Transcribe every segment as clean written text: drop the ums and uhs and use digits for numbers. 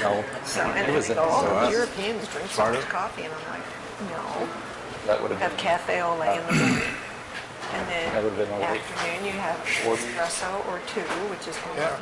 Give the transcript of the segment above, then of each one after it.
No. So, and It then was they go, oh, so Europeans drink so much coffee. And I'm like, no. That would You have have cafe au lait in the morning. And then That would've been all right. afternoon you have espresso or two, which is Yeah.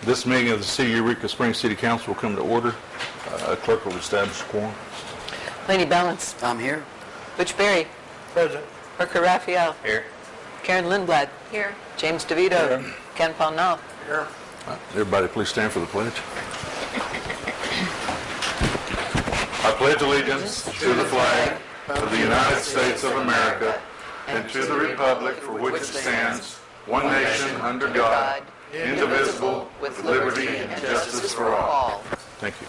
This meeting of the City of Eureka Springs City Council will come to order. Clerk will establish a quorum. Laney Balance. I'm here. Butch Berry. Present. Parker Raphael. Here. Karen Lindblad. here. James DeVito. Ken Pownell. Here. Everybody please stand for the pledge. I pledge allegiance to the flag of the United States of America and to the republic for which it stands, one nation under God, indivisible, with liberty and justice for all. Thank you.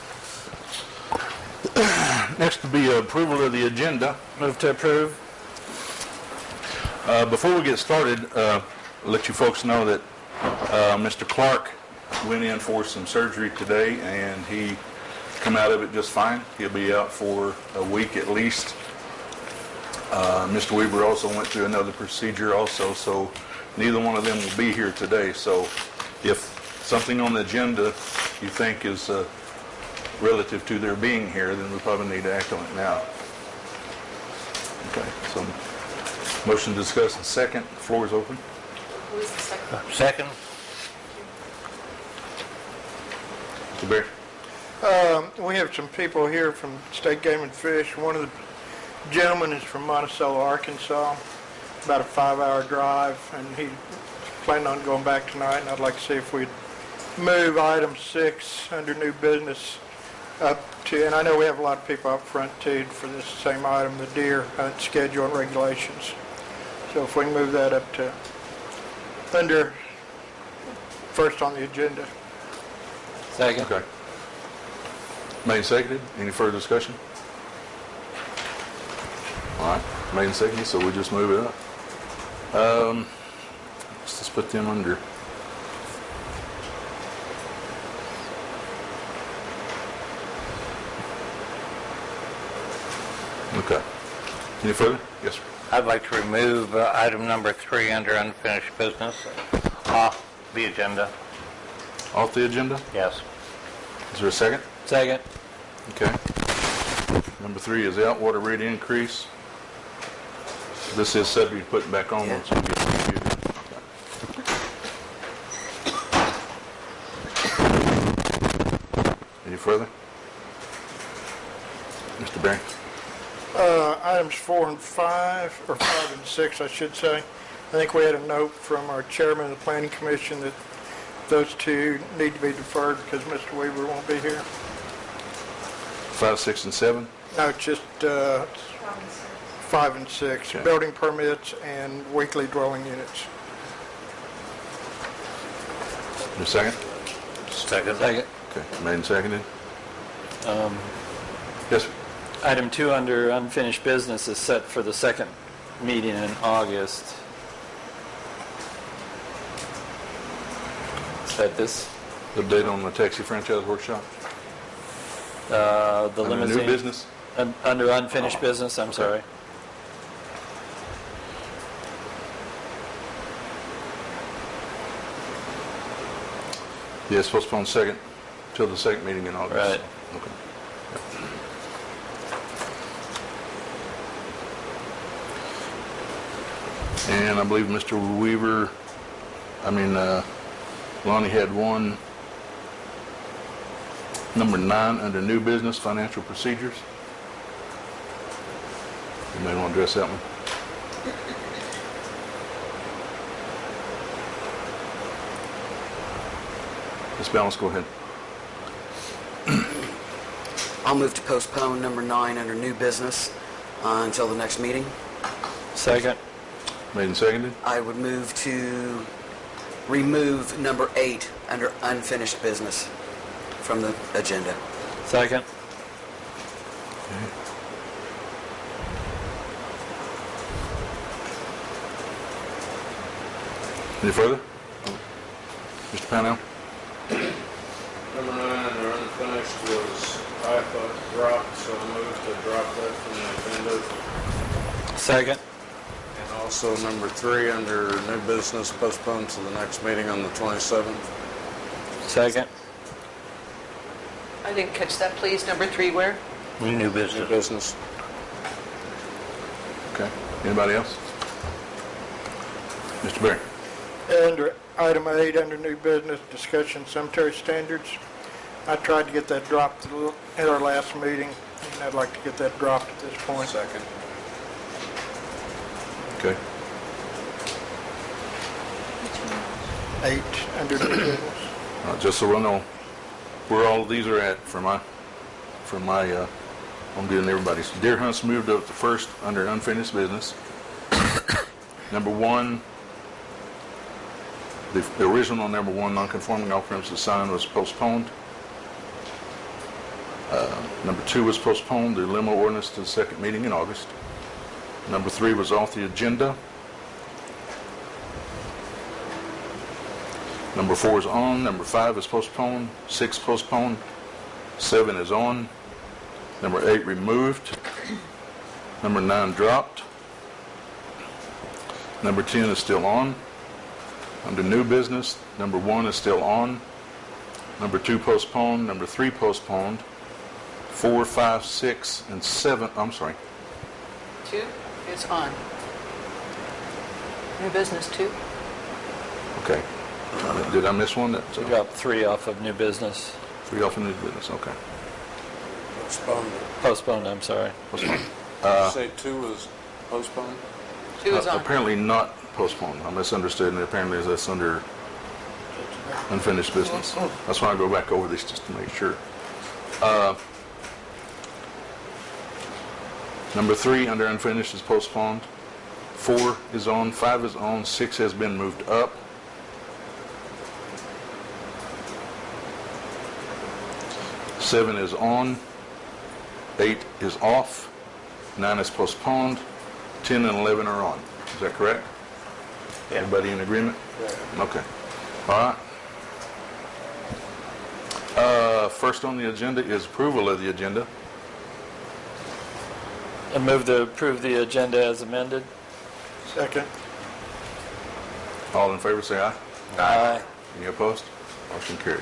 Next will be approval of the agenda. Move to approve. Before we get started, I'll let you folks know that Mr. Clark went in for some surgery today, and he come out of it just fine. He'll be out for a week at least. Mr. Weaver also went through another procedure also, so neither one of them will be here today. So if something on the agenda you think is relative to their being here, then we probably need to act on it now. Okay, so motion to discuss in second. The floor is open. Who is the second? Second. Mr. Bear. We have some people here from State Game and Fish. One of the gentlemen is from Monticello, Arkansas, about a 5-hour drive, and he's planning on going back tonight, and I'd like to see if we'd move item 6 under new business up to, and I know we have a lot of people up front too for this same item, the deer hunt schedule and regulations. So if we can move that up to under first on the agenda. Second. Okay. Made and seconded. Any further discussion? All right. Made and seconded, so we just move it up. Let's just put them under. Okay. Any further? Yes, sir. I'd like to remove item number 3 under unfinished business off the agenda. Off the agenda? Yes. Is there a second? Second. Okay. Number 3 is the outwater rate increase. This is subject to putting back on once we get the computer. Any further? Mr. Barry? Items 4 and 5, or 5 and 6, I should say. I think we had a note from our chairman of the Planning Commission that those two need to be deferred because Mr. Weaver won't be here. 5, 6, and 7? No, just 5 and 6, Okay. building permits and weekly dwelling units. Your second? Second. Second. Okay, made and seconded. Yes, sir. Item 2 under unfinished business is set for the second meeting in August. Is that this? Update on the taxi franchise workshop? The Under limousine. new business? Under unfinished business, I'm sorry. Yes, postpone second till the second meeting in August. Right. Okay. And I believe Mr. Weaver, Lonnie had one, number 9 under new business, financial procedures. You may want to address that one. Ms. Balance, go ahead. I'll move to postpone number 9 under new business until the next meeting. Second. Made and seconded. I would move to remove number 8 under unfinished business from the agenda. Second. Any further? Mr. Pownell? Number 9, under unfinished, was, I thought, dropped, so I moved to drop that from the agenda. Second. And also number 3, under new business, postponed to the next meeting on the 27th. Second. I didn't catch that, please. Number 3 where? New New business. business. Okay. Anybody else? Mr. Berry? Under item 8, under new business, discussion cemetery standards. I tried to get that dropped at our last meeting, and I'd like to get that dropped at this point. Second. Okay. 8, under new business. Just so we'll know where all of these are at for my, I'm getting everybody's. Deer hunts moved up to first under unfinished business. Number 1, the original number 1 non-conforming off-premises sign was postponed. Number 2 was postponed, the limo ordinance to the second meeting in August. Number 3 was off the agenda. Number 4 is on, number 5 is postponed, 6 postponed, 7 is on, number 8 removed, number 9 dropped, number 10 is still on. Under new business, number 1 is still on, number 2 postponed, number 3 postponed, 4, 5, 6, and 7, I'm sorry, 2 is on. New business 2. okay. Did I miss one? That's We dropped 3 off of new business. 3 off of new business, okay. Postponed. Postponed, I'm sorry. Postponed. Did you say 2 was postponed? 2 is on. Apparently not postponed. I misunderstood, and apparently that's under unfinished business. That's why I go back over this just to make sure. Number 3 under unfinished is postponed. 4 is on, 5 is on, 6 has been moved up. 7 is on, 8 is off, 9 is postponed, 10 and 11 are on. Is that correct? Yeah. Everybody in agreement? Okay. All right. First on the agenda is approval of the agenda. I move to approve the agenda as amended. Second. All in favor say aye. Aye. Any opposed? Motion carried.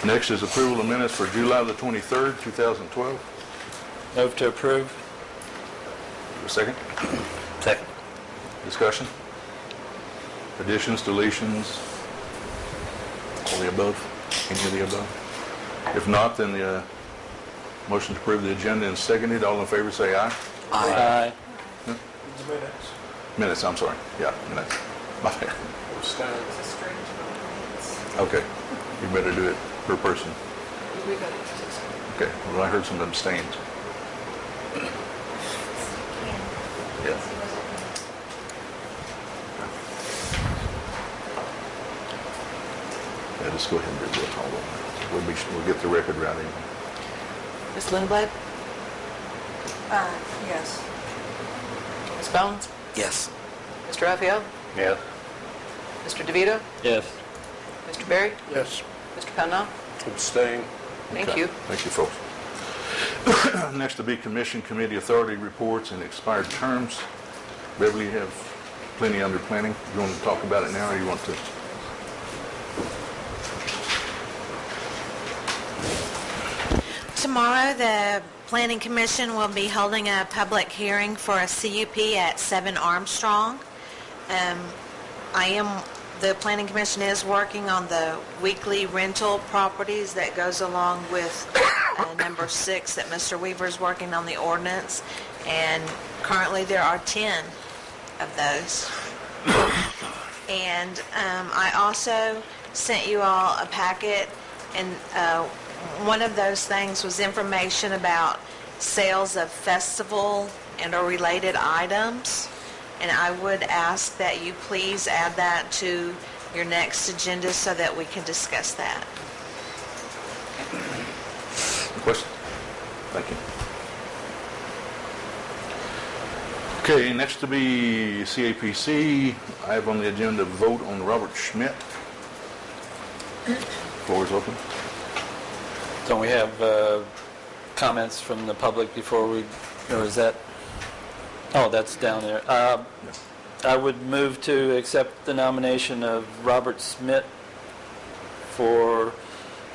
Next is approval of minutes for July the 23rd, 2012. Move to approve. A second? Second. Discussion? Additions, deletions? All the above? Any of the above? If not, then the motion to approve the agenda is seconded. All in favor say aye. Aye. The minutes. Minutes, I'm sorry. Yeah, minutes. My bad. Abstain. Okay. You better do it per person. Okay. Well, I heard some abstains. Yeah. Yeah, just go ahead and do it all over. We'll get the record right in. Ms. Lindblad? Yes. Ms. Bones? Yes. Mr. Raphael? Yes. Mr. DeVito? Yes. Mr. Berry? Yes. Mr. Pownell? Abstain. Thank Okay. you. Thank you, folks. Next will be commission committee authority reports and expired terms. Beverly, you have plenty under planning. You want to talk about it now, or you want to? Tomorrow, the Planning Commission will be holding a public hearing for a CUP at 7 Armstrong. The Planning Commission is working on the weekly rental properties that goes along with number 6 that Mr. Weaver is working on the ordinance, and currently there are 10 of those. And I also sent you all a packet, and one of those things was information about sales of festival and or related items. And I would ask that you please add that to your next agenda so that we can discuss that. Question? Thank you. Okay, next to be CAPC. I have on the agenda vote on Robert Schmidt. Floor is open. Don't we have comments from the public before we, or is that, oh, that's down there. I would move to accept the nomination of Robert Schmidt for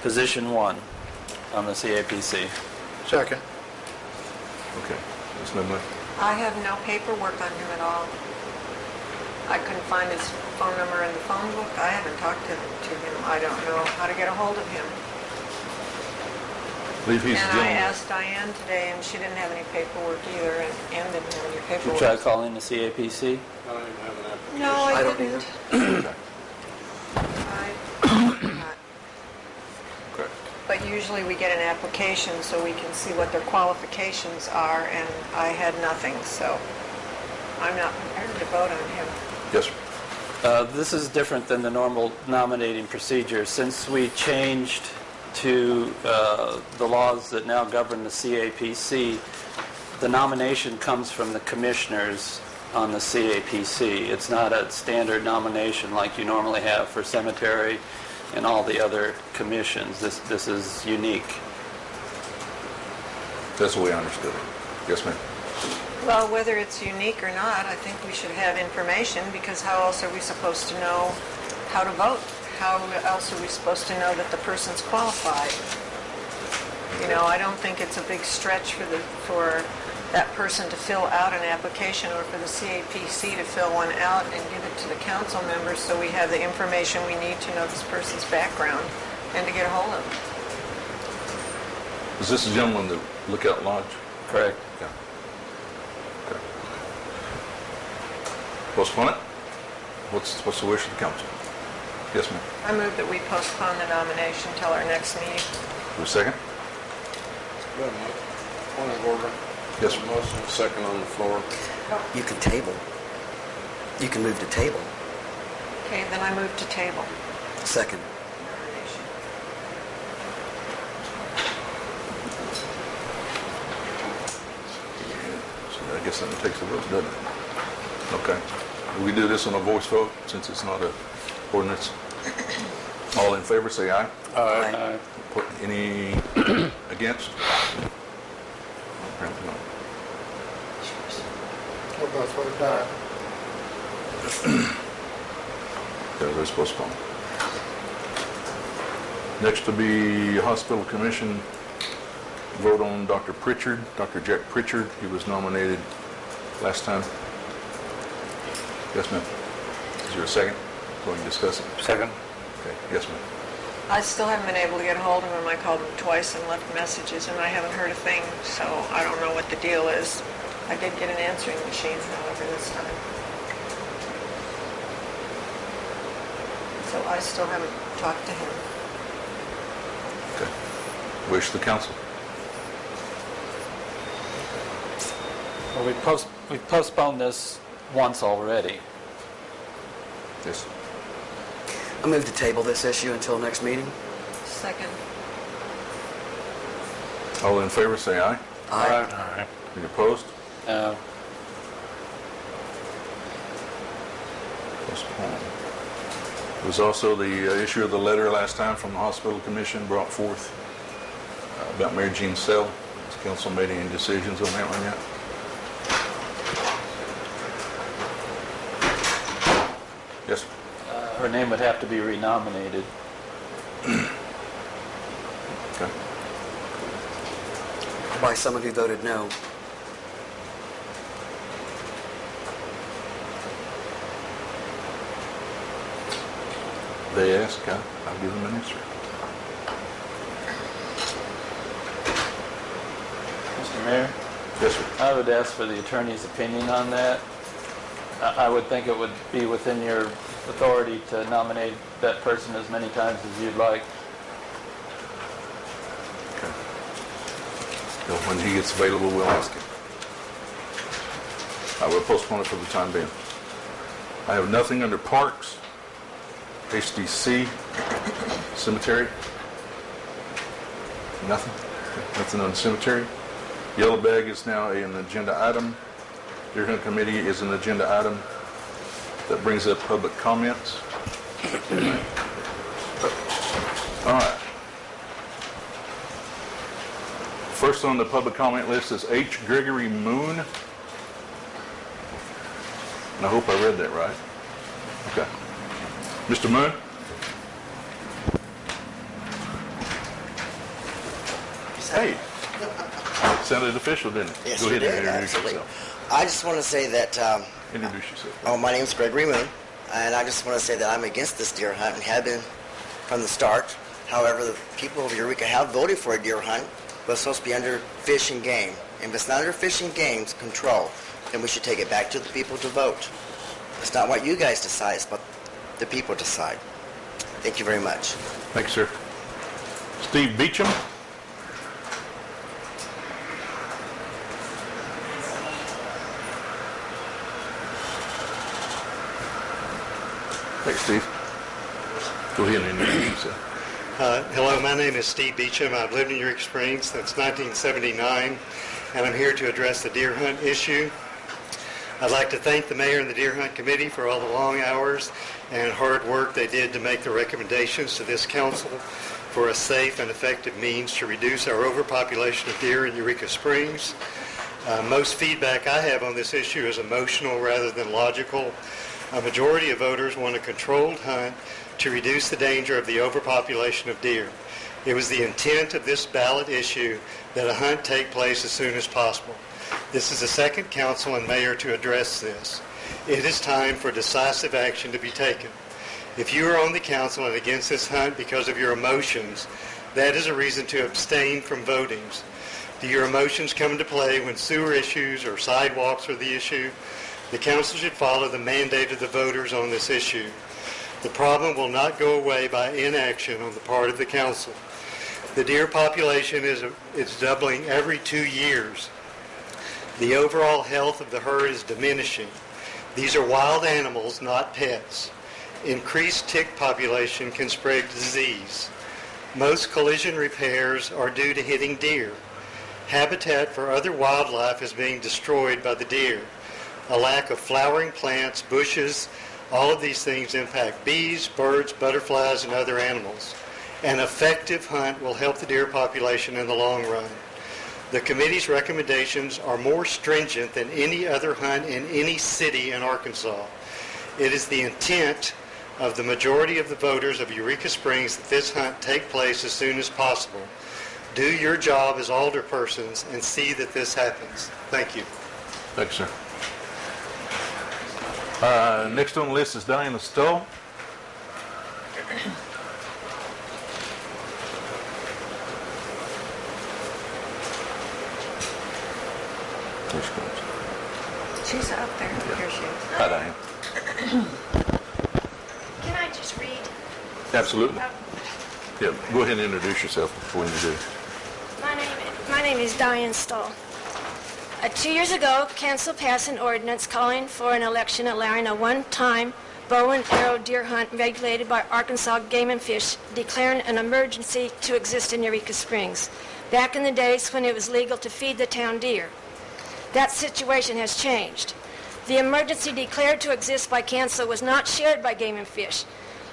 position 1 on the CAPC. Second. Okay. Ms. Midland? I have no paperwork on him at all. I couldn't find his phone number in the phone book. I haven't talked to him. I don't know how to get a hold of him. I believe he's And I dealing asked Diane today, and she didn't have any paperwork either, and Ann didn't have any Did paperwork. you try calling the CAPC? I don't even have an application. No, I don't didn't. either. Okay. But usually we get an application so we can see what their qualifications are, and I had nothing, so I'm not prepared to vote on him. Yes, sir. This is different than the normal nominating procedure. Since we changed to the laws that now govern the CAPC, the nomination comes from the commissioners on the CAPC. It's not a standard nomination like you normally have for cemetery and all the other commissions. This is unique. That's the way I understood it. Yes, ma'am. Well, whether it's unique or not, I think we should have information, because how else are we supposed to know how to vote? How else are we supposed to know that the person's qualified? You know, I don't think it's a big stretch for that person to fill out an application, or for the CAPC to fill one out and give it to the council members, so we have the information we need to know this person's background and to get a hold of them. Is this the gentleman that Lookout Lodge? Correct. Yeah. Okay. Postpone it? What's the wish of the council? Yes, ma'am. I move that we postpone the nomination till our next meeting. For a second? Point of order. Yes, sir. Motion second on the floor. You can table. You can move to table. Okay, then I move to table. Second. So I guess that takes a vote, doesn't it? Okay. We do this on a voice vote since it's not an ordinance. All in favor, say aye. Aye. Put any against? Apparently not. We're both voted aye. Yeah, they're postponed. Next to be Hospital Commission, vote on Dr. Pritchard, Dr. Jack Pritchard. He was nominated last time. Yes, ma'am. Is there a second? Go ahead and discuss it. Second. Okay, yes, ma'am. I still haven't been able to get a hold of him. I called him twice and left messages, and I haven't heard a thing, so I don't know what the deal is. I did get an answering machine, however, this time. So I still haven't talked to him. Okay. Wish the council. Well, we postponed this once already. Yes. I move to table this issue until next meeting. Second. All in favor, say aye. Aye. Any opposed? Postponed. There was also the issue of the letter last time from the Hospital Commission brought forth about Mary Jean Sell. Has council made any decisions on that one yet? Yes, sir. Her name would have to be renominated. Okay. By someone who voted no. They ask, I'll give them an answer. Mr. Mayor, Yes, sir. I would ask for the attorney's opinion on that. I would think it would be within your authority to nominate that person as many times as you'd like. Okay. Well, when he gets available, we'll ask him. I will postpone it for the time being. I have nothing under parks, HDC, cemetery. Nothing? That's on the cemetery. Yellow bag is now an agenda item. Deer Hunt Committee is an agenda item. That brings up public comments. All right. First on the public comment list is H. Gregory Moon. And I hope I read that right. Okay. Mr. Moon? Hey. Sounded official, didn't it? Yes, Go ahead you and did, introduce absolutely. yourself. I just want to say that, Introduce yourself. my name is Gregory Moon, and I just want to say that I'm against this deer hunt and have been from the start. However, the people of Eureka have voted for a deer hunt, but it's supposed to be under Fish and Game. And if it's not under Fish and Game's control, then we should take it back to the people to vote. It's not what you guys decide, it's what the people decide. Thank you very much. Thank you, sir. Steve Beecham. Thanks, Steve. Go ahead and introduce yourself. Hello, my name is Steve Beecham. I've lived in Eureka Springs since 1979, and I'm here to address the deer hunt issue. I'd like to thank the mayor and the Deer Hunt Committee for all the long hours and hard work they did to make the recommendations to this council for a safe and effective means to reduce our overpopulation of deer in Eureka Springs. Most feedback I have on this issue is emotional rather than logical. A majority of voters want a controlled hunt to reduce the danger of the overpopulation of deer. It was the intent of this ballot issue that a hunt take place as soon as possible. This is the second council and mayor to address this. It is time for decisive action to be taken. If you are on the council and against this hunt because of your emotions, that is a reason to abstain from votings. Do your emotions come into play when sewer issues or sidewalks are the issue? The council should follow the mandate of the voters on this issue. The problem will not go away by inaction on the part of the council. The deer population is doubling every 2 years. The overall health of the herd is diminishing. These are wild animals, not pets. Increased tick population can spread disease. Most collision repairs are due to hitting deer. Habitat for other wildlife is being destroyed by the deer. A lack of flowering plants, bushes, all of these things impact bees, birds, butterflies, and other animals. An effective hunt will help the deer population in the long run. The committee's recommendations are more stringent than any other hunt in any city in Arkansas. It is the intent of the majority of the voters of Eureka Springs that this hunt take place as soon as possible. Do your job as alderpersons and see that this happens. Thank you. Thanks, sir. Next on the list is Diana Stoll. There she comes. She's up there. Here she is. Hi, Diane. Can I just read? Absolutely. Yeah, go ahead and introduce yourself before you do. My name is Diane Stahl. 2 years ago, council passed an ordinance calling for an election allowing a one-time bow and arrow deer hunt regulated by Arkansas Game and Fish, declaring an emergency to exist in Eureka Springs, back in the days when it was legal to feed the town deer. That situation has changed. The emergency declared to exist by council was not shared by Game and Fish.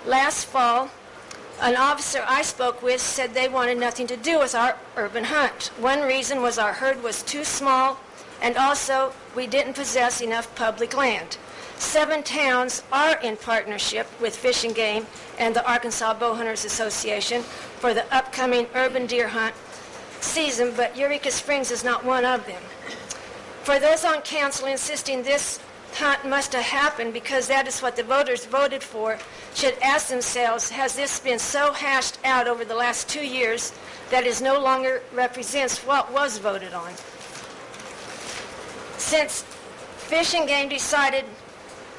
Last fall, an officer I spoke with said they wanted nothing to do with our urban hunt. One reason was our herd was too small, and also we didn't possess enough public land. 7 towns are in partnership with Fish and Game and the Arkansas Bowhunters Association for the upcoming urban deer hunt season, but Eureka Springs is not one of them. For those on council insisting this hunt must have happened because that is what the voters voted for, should ask themselves, has this been so hashed out over the last 2 years that it no longer represents what was voted on? Since Fish and Game decided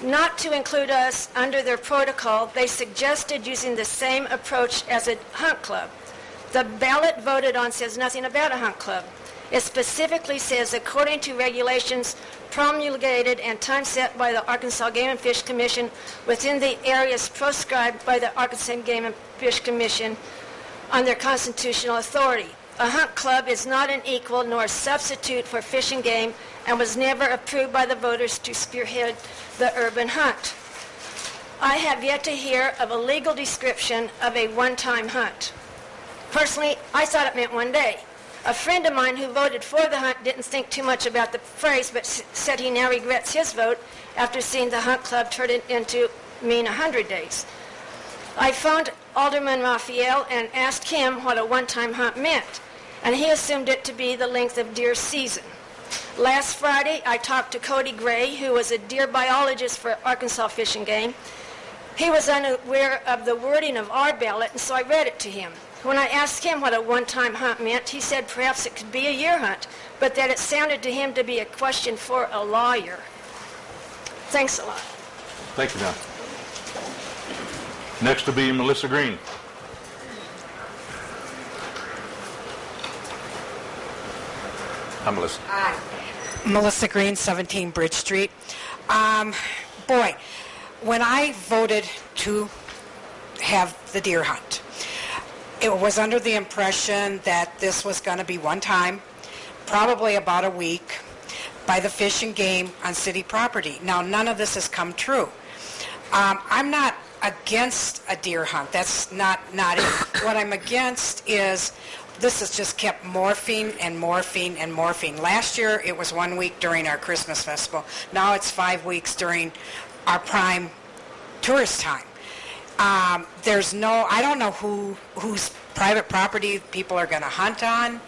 not to include us under their protocol, they suggested using the same approach as a hunt club. The ballot voted on says nothing about a hunt club. It specifically says, according to regulations promulgated and time set by the Arkansas Game and Fish Commission within the areas proscribed by the Arkansas Game and Fish Commission on their constitutional authority. a hunt club is not an equal nor a substitute for fish and game and was never approved by the voters to spearhead the urban hunt. I have yet to hear of a legal description of a one-time hunt. Personally, I thought it meant one day. A friend of mine who voted for the hunt didn't think too much about the phrase, but said he now regrets his vote after seeing the hunt club turn it into mean 100 days. I phoned Alderman Raphael and asked him what a one-time hunt meant, and he assumed it to be the length of deer season. Last Friday, I talked to Cody Gray, who was a deer biologist for Arkansas Fish and Game. He was unaware of the wording of our ballot, and so I read it to him. When I asked him what a one-time hunt meant, he said perhaps it could be a year hunt, but that it sounded to him to be a question for a lawyer. Thanks a lot. Thank you, Don. Next will be Melissa Green. Hi, Melissa. Hi. Melissa Green, 17 Bridge Street. Boy, when I voted to have the deer hunt, it was under the impression that this was going to be one time, probably about a week, by the Fish and Game on city property. Now, none of this has come true. I'm not against a deer hunt. That's not it. What I'm against is this has just kept morphing and morphing and morphing. Last year, it was 1 week during our Christmas festival. Now it's 5 weeks during our prime tourist time. I don't know whose private property people are going to hunt on.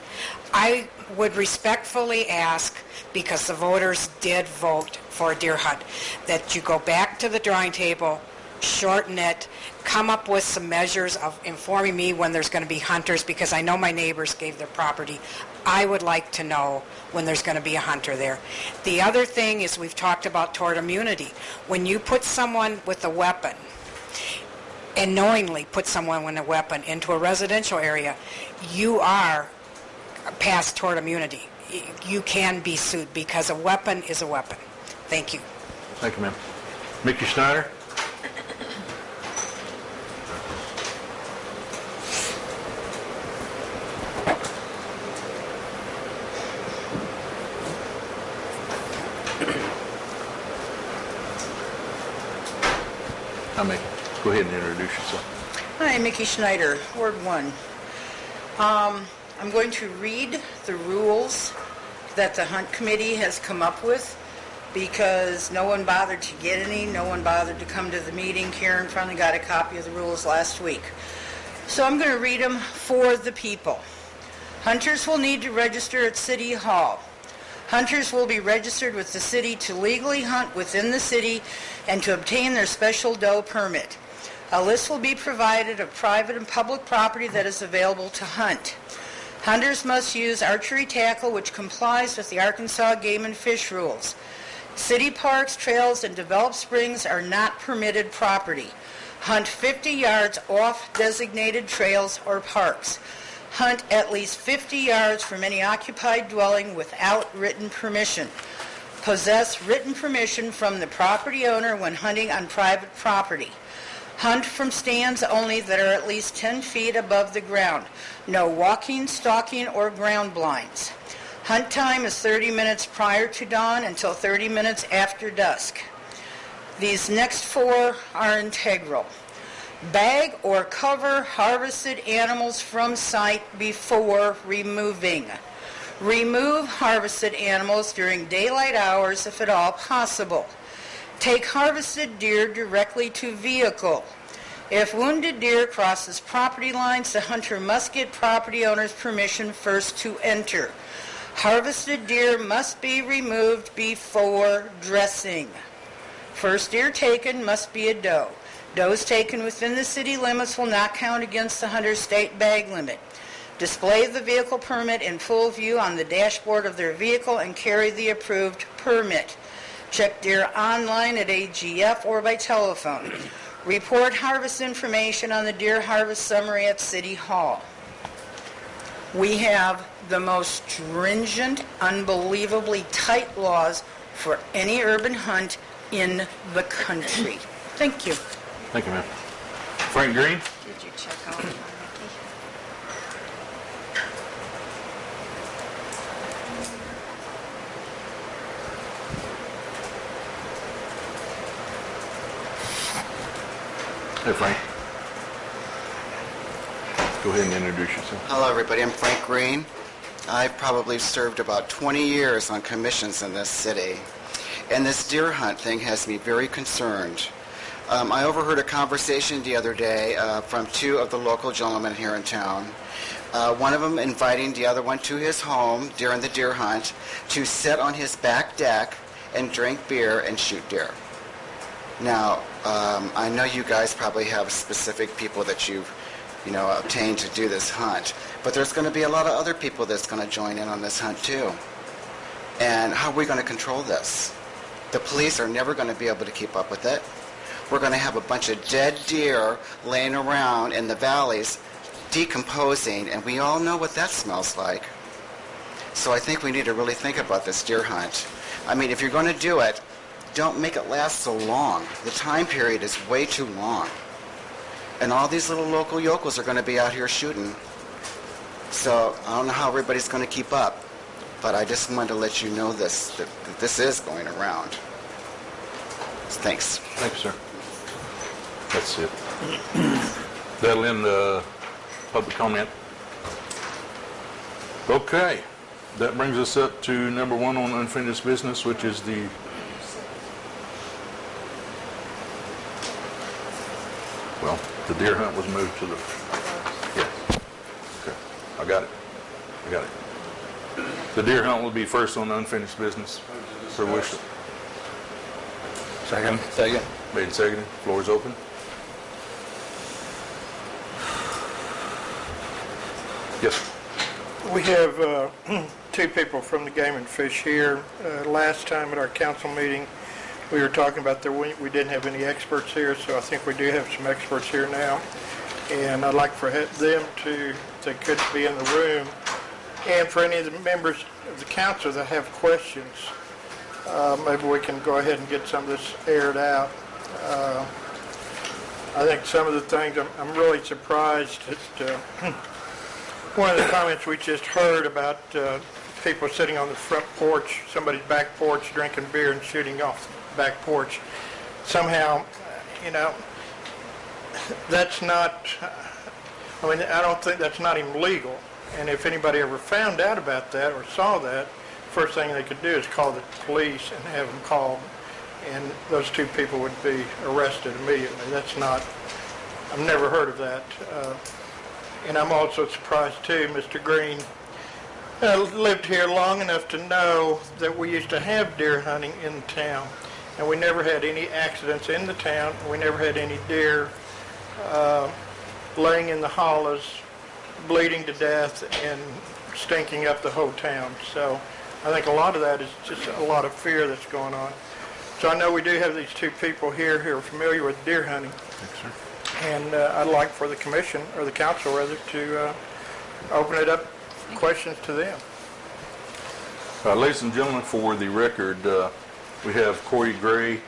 I would respectfully ask, because the voters did vote for a deer hunt, that you go back to the drawing table, shorten it, come up with some measures of informing me when there's going to be hunters, because I know my neighbors gave their property. I would like to know when there's going to be a hunter there. The other thing is we've talked about tort immunity. When you put someone with a weapon, and knowingly put someone with a weapon into a residential area, you are past tort immunity. You can be sued because a weapon is a weapon. Thank you. Thank you, ma'am. Mickey Schneider. Hi, Mickey. Go ahead and introduce yourself. Hi, Mickey Schneider, Ward 1. I'm going to read the rules that the Hunt Committee has come up with because no one bothered to get any, no one bothered to come to the meeting. Karen finally got a copy of the rules last week. So I'm going to read them for the people. Hunters will need to register at City Hall. Hunters will be registered with the city to legally hunt within the city and to obtain their special doe permit. A list will be provided of private and public property that is available to hunt. Hunters must use archery tackle which complies with the Arkansas Game and Fish rules. City parks, trails, and developed springs are not permitted property. Hunt 50 yards off designated trails or parks. Hunt at least 50 yards from any occupied dwelling without written permission. Possess written permission from the property owner when hunting on private property. Hunt from stands only that are at least 10 feet above the ground. No walking, stalking, or ground blinds. Hunt time is 30 minutes prior to dawn until 30 minutes after dusk. These next four are integral. Bag or cover harvested animals from site before removing. Remove harvested animals during daylight hours if at all possible. Take harvested deer directly to vehicle. If wounded deer crosses property lines, the hunter must get property owner's permission first to enter. Harvested deer must be removed before dressing. First deer taken must be a doe. Does taken within the city limits will not count against the hunter's state bag limit. Display the vehicle permit in full view on the dashboard of their vehicle and carry the approved permit. Check deer online at AGF or by telephone. Report harvest information on the deer harvest summary at City Hall. We have the most stringent, unbelievably tight laws for any urban hunt in the country. Thank you. Thank you, ma'am. Frank Green? Did you check out on Hey, Frank. Go ahead and introduce yourself. Hello, everybody. I'm Frank Green. I've probably served about 20 years on commissions in this city, and this deer hunt thing has me very concerned. I overheard a conversation the other day from two of the local gentlemen here in town. One of them inviting the other one to his home during the deer hunt to sit on his back deck and drink beer and shoot deer. Now, I know you guys probably have specific people that you've obtained to do this hunt, but there's going to be a lot of other people that's going to join in on this hunt too. And how are we going to control this? The police are never going to be able to keep up with it. We're going to have a bunch of dead deer laying around in the valleys decomposing, and we all know what that smells like. So I think we need to really think about this deer hunt. I mean, if you're going to do it, don't make it last so long. The time period is way too long. And all these little local yokels are going to be out here shooting. So I don't know how everybody's going to keep up, but I just wanted to let you know this, that this is going around. Thanks. Thank you, sir. That's it. That'll end the public comment. Okay. That brings us up to number 1 on unfinished business, which is the... Well, the deer hunt was moved to the... Yes. Okay. I got it. The deer hunt will be first on unfinished business. For wish. Second. Made and seconded. Floor is open. Yes. We have two people from the Game and Fish here. Last time at our council meeting, we were talking about we didn't have any experts here, so I think we do have some experts here now. And I'd like for them to, if they could, be in the room. And for any of the members of the council that have questions, maybe we can go ahead and get some of this aired out. I think some of the things, I'm really surprised at one of the comments we just heard about people sitting on the front porch, somebody's back porch, drinking beer and shooting off the back porch. Somehow, that's not, I don't think that's not even legal. And if anybody ever found out about that or saw that, first thing they could do is call the police and have them called, and those two people would be arrested immediately. That's not, I've never heard of that. And I'm also surprised too, Mr. Green lived here long enough to know that we used to have deer hunting in the town, and we never had any accidents in the town. We never had any deer laying in the hollows, bleeding to death and stinking up the whole town. So I think a lot of that is just a lot of fear that's going on. So I know we do have these two people here who are familiar with deer hunting. Thanks, sir. And I'd like for the commission, or the council rather, to open it up for questions to them. Ladies and gentlemen, for the record, we have Corey Gray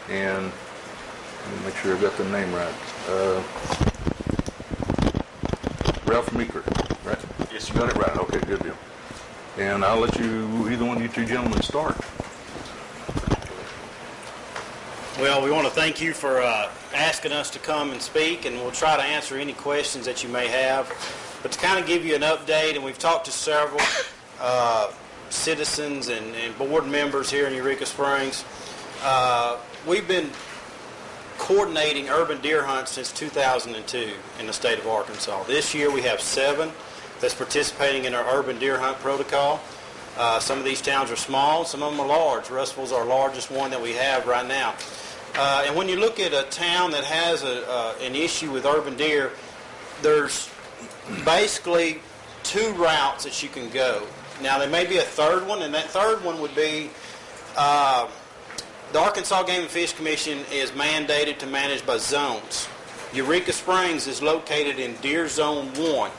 and, let me make sure I've got the name right, Ralph Meeker, right? Yes, you got it right. Okay, good deal. And I'll let either one of you two gentlemen start. Well, we want to thank you for asking us to come and speak, and we'll try to answer any questions that you may have. But to kind of give you an update, and we've talked to several citizens and board members here in Eureka Springs, we've been coordinating urban deer hunts since 2002 in the state of Arkansas. This year we have 7 that's participating in our urban deer hunt protocol. Some of these towns are small, some of them are large. Russell's our largest one that we have right now. And when you look at a town that has an issue with urban deer, there's basically 2 routes that you can go. Now, there may be a third one, and that third one would be the Arkansas Game and Fish Commission is mandated to manage by zones. Eureka Springs is located in Deer Zone 1.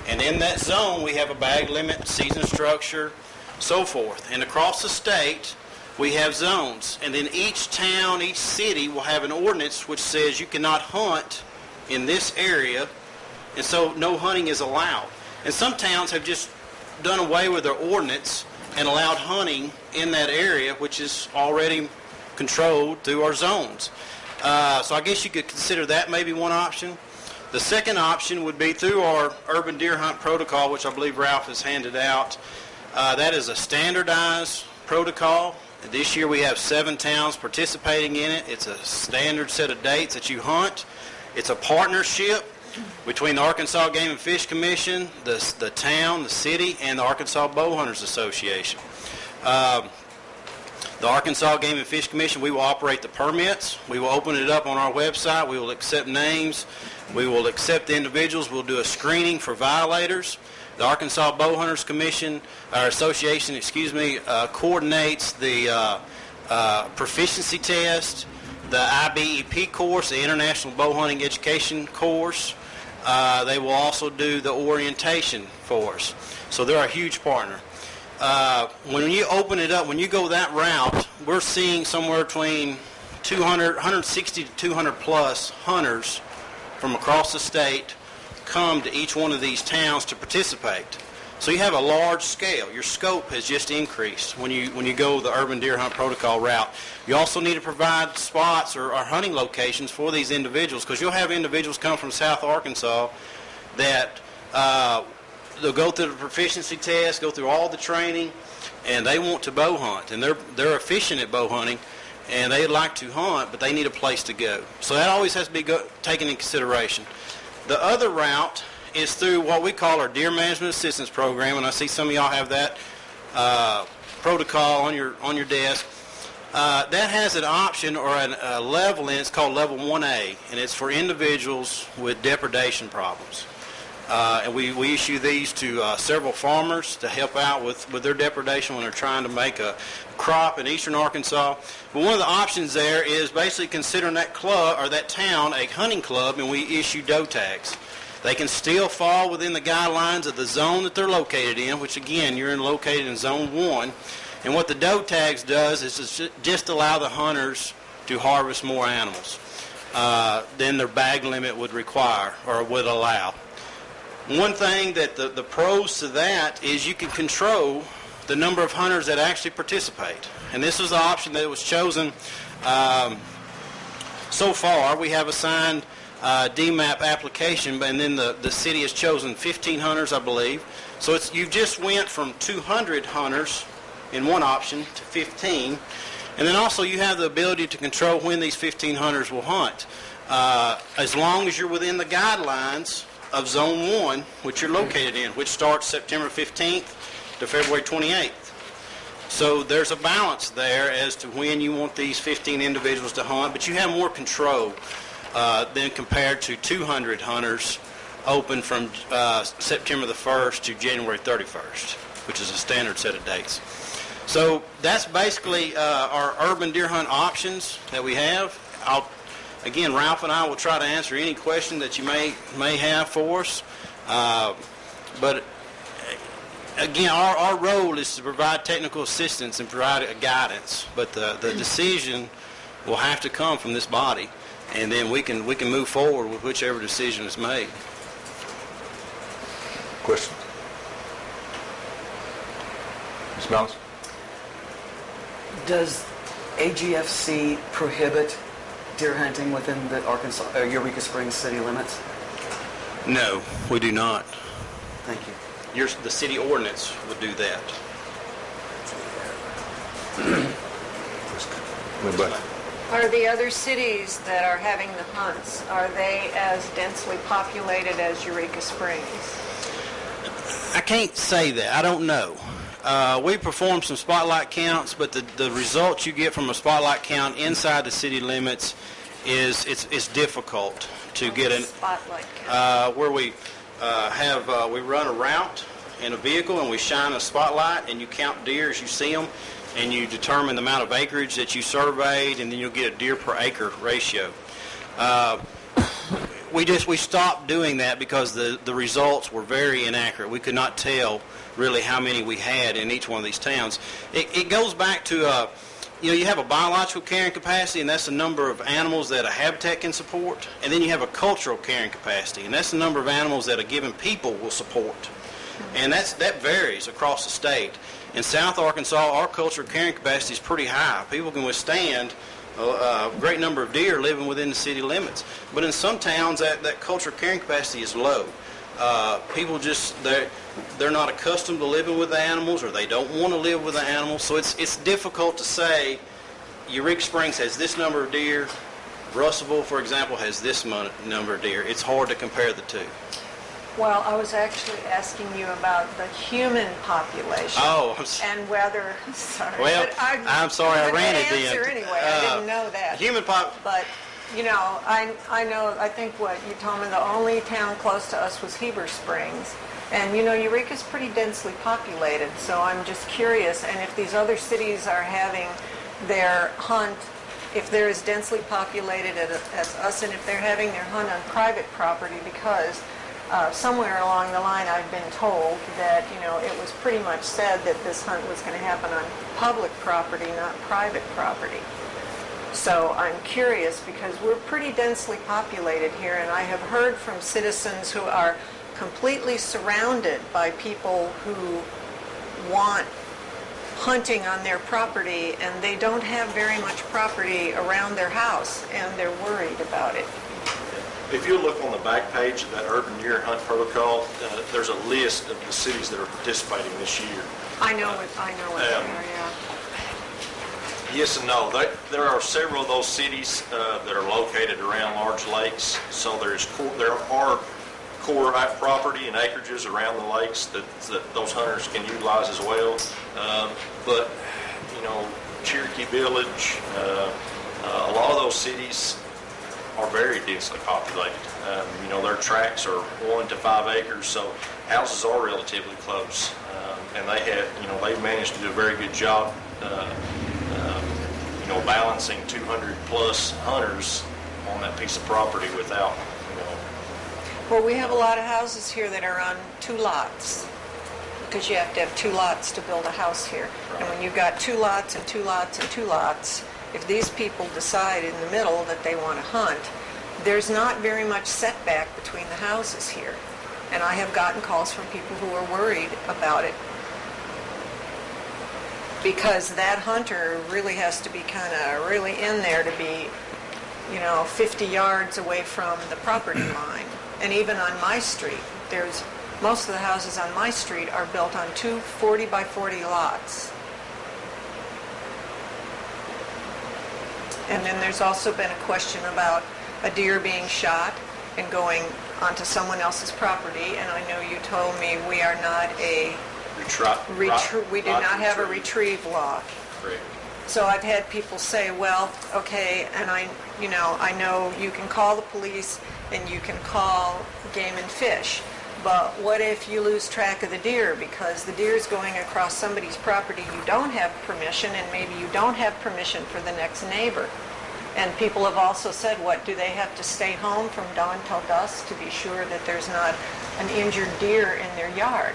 And in that zone, we have a bag limit, season structure, so forth. And across the state, we have zones. And then each town, each city will have an ordinance which says you cannot hunt in this area, and so no hunting is allowed. And some towns have just done away with their ordinance and allowed hunting in that area, which is already controlled through our zones. So I guess you could consider that maybe one option. The second option would be through our urban deer hunt protocol, which I believe Ralph has handed out. That is a standardized protocol. This year we have 7 towns participating in it. It's a standard set of dates that you hunt. It's a partnership between the Arkansas Game and Fish Commission, the town, the city, and the Arkansas Bow Hunters Association. The Arkansas Game and Fish Commission, we will operate the permits. We will open it up on our website. We will accept names. We will accept the individuals. We'll do a screening for violators. The Arkansas Bow Hunters Commission, or Association, coordinates the proficiency test, the IBEP course, the International Bow Hunting Education course. They will also do the orientation for us. So they're a huge partner. When you open it up, when you go that route, we're seeing somewhere between 160 to 200 plus hunters from across the state come to each one of these towns to participate. So you have a large scale. Your scope has just increased when you go the urban deer hunt protocol route. You also need to provide spots or hunting locations for these individuals, because you'll have individuals come from South Arkansas that they'll go through the proficiency test, go through all the training, and they want to bow hunt, and they're efficient at bow hunting, and they'd like to hunt, but they need a place to go. So that always has to be taken in consideration. The other route is through what we call our Deer Management Assistance Program, and I see some of y'all have that protocol on your desk. That has an option or a level in it. It's called Level 1A, and it's for individuals with depredation problems. And we issue these to several farmers to help out with their depredation when they're trying to make a crop in eastern Arkansas. But one of the options there is basically considering that club or that town a hunting club, and we issue doe tags. They can still fall within the guidelines of the zone that they're located in, which again, you're located in Zone 1. And what the doe tags does is just allow the hunters to harvest more animals than their bag limit would require or would allow. One thing that the pros to that is you can control the number of hunters that actually participate. And this is the option that was chosen so far. We have a signed DMAP application, and then the city has chosen 15 hunters, I believe. So you just went from 200 hunters in one option to 15. And then also you have the ability to control when these 15 hunters will hunt. As long as you're within the guidelines of Zone 1, which you're located in, which starts September 15th to February 28th. So there's a balance there as to when you want these 15 individuals to hunt, but you have more control than compared to 200 hunters open from September the 1st to January 31st, which is a standard set of dates. So that's basically our urban deer hunt options that we have. Again, Ralph and I will try to answer any question that you may have for us. But again, our role is to provide technical assistance and provide guidance. But the decision will have to come from this body, and then we can move forward with whichever decision is made. Questions? Ms. Malice? Does AGFC prohibit deer hunting within the Eureka Springs city limits? No, we do not. Thank you. The city ordinance would do that. Are the other cities that are having the hunts, are they as densely populated as Eureka Springs? I can't say that. I don't know. We perform some spotlight counts, but the results you get from a spotlight count inside the city limits it's difficult to get an spotlight count. Where we we run a route in a vehicle and we shine a spotlight and you count deer as you see them, and you determine the amount of acreage that you surveyed, and then you'll get a deer per acre ratio. We stopped doing that because the results were very inaccurate. We could not tell really how many we had in each one of these towns. It goes back to you have a biological carrying capacity, and that's the number of animals that a habitat can support, and then you have a cultural carrying capacity, and that's the number of animals that a given people will support. And that varies across the state. In South Arkansas, our cultural carrying capacity is pretty high. People can withstand a great number of deer living within the city limits. But in some towns, that cultural carrying capacity is low. People just, they're not accustomed to living with the animals, or they don't want to live with the animals. So it's difficult to say Eureka Springs has this number of deer, Russellville, for example, has this number of deer. It's hard to compare the two. Well, I was actually asking you about the human population. Oh, and whether, sorry. Well, but I'm sorry, I ran it answer then. Anyway, I didn't know that. But, you know, I think what you told me, the only town close to us was Heber Springs. And, you know, Eureka's pretty densely populated, so I'm just curious. And if these other cities are having their hunt, if they're as densely populated as us, and if they're having their hunt on private property, because somewhere along the line I've been told that, you know, it was pretty much said that this hunt was going to happen on public property, not private property. So I'm curious because we're pretty densely populated here, and I have heard from citizens who are completely surrounded by people who want hunting on their property, and they don't have very much property around their house, and they're worried about it. If you look on the back page of that urban deer hunt protocol, there's a list of the cities that are participating this year. I know what they are, yeah. Yes and no. There are several of those cities that are located around large lakes, so there are core property and acreages around the lakes that those hunters can utilize as well. But, you know, Cherokee Village, a lot of those cities are very densely populated. You know, their tracts are 1 to 5 acres, so houses are relatively close. And they have, you know, they've managed to do a very good job, you know, balancing 200 plus hunters on that piece of property without, you know. Well, we have a lot of houses here that are on 2 lots, because you have to have 2 lots to build a house here. Right. And when you've got 2 lots and 2 lots and 2 lots, if these people decide in the middle that they want to hunt, there's not very much setback between the houses here. And I have gotten calls from people who are worried about it, because that hunter really has to be kind of really in there to be, you know, 50 yards away from the property line. And even on my street, most of the houses on my street are built on 2 40 by 40 lots. And then there's also been a question about a deer being shot and going onto someone else's property. And I know you told me we are not a we do not have a retrieve law. Correct. So I've had people say, well, okay, and I know you can call the police and you can call Game and Fish, but what if you lose track of the deer because the deer is going across somebody's property you don't have permission, and maybe you don't have permission for the next neighbor? And people have also said, what, do they have to stay home from dawn till dusk to be sure that there's not an injured deer in their yard?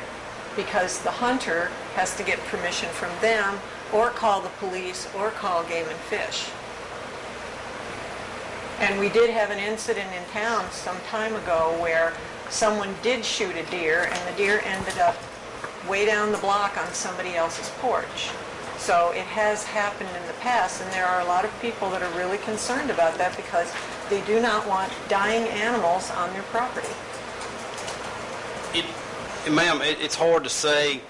Because the hunter has to get permission from them, or call the police, or call Game and Fish. And we did have an incident in town some time ago where someone did shoot a deer, and the deer ended up way down the block on somebody else's porch. So it has happened in the past, and there are a lot of people that are really concerned about that because they do not want dying animals on their property. Ma'am, it's hard to say.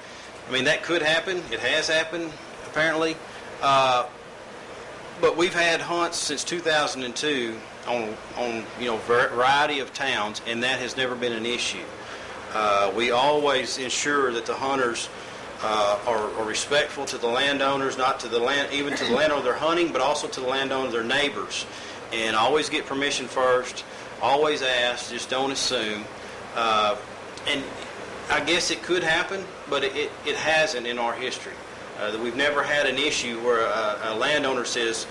I mean, that could happen. It has happened, apparently. But we've had hunts since 2002 on variety of towns, and that has never been an issue. We always ensure that the hunters are respectful to the landowners, not to the even to the landowner they're hunting, but also to the landowner, their neighbors, and always get permission first. Always ask, just don't assume. And I guess it could happen, but it hasn't in our history. We've never had an issue where a landowner says,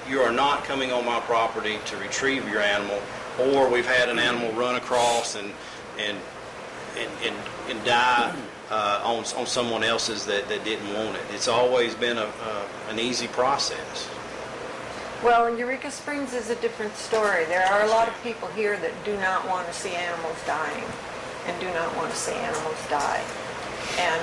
you are not coming on my property to retrieve your animal, or we've had an animal run across and die on someone else's that didn't want it. It's always been an easy process. Well, Eureka Springs is a different story. There are a lot of people here that do not want to see animals dying and do not want to see animals die. and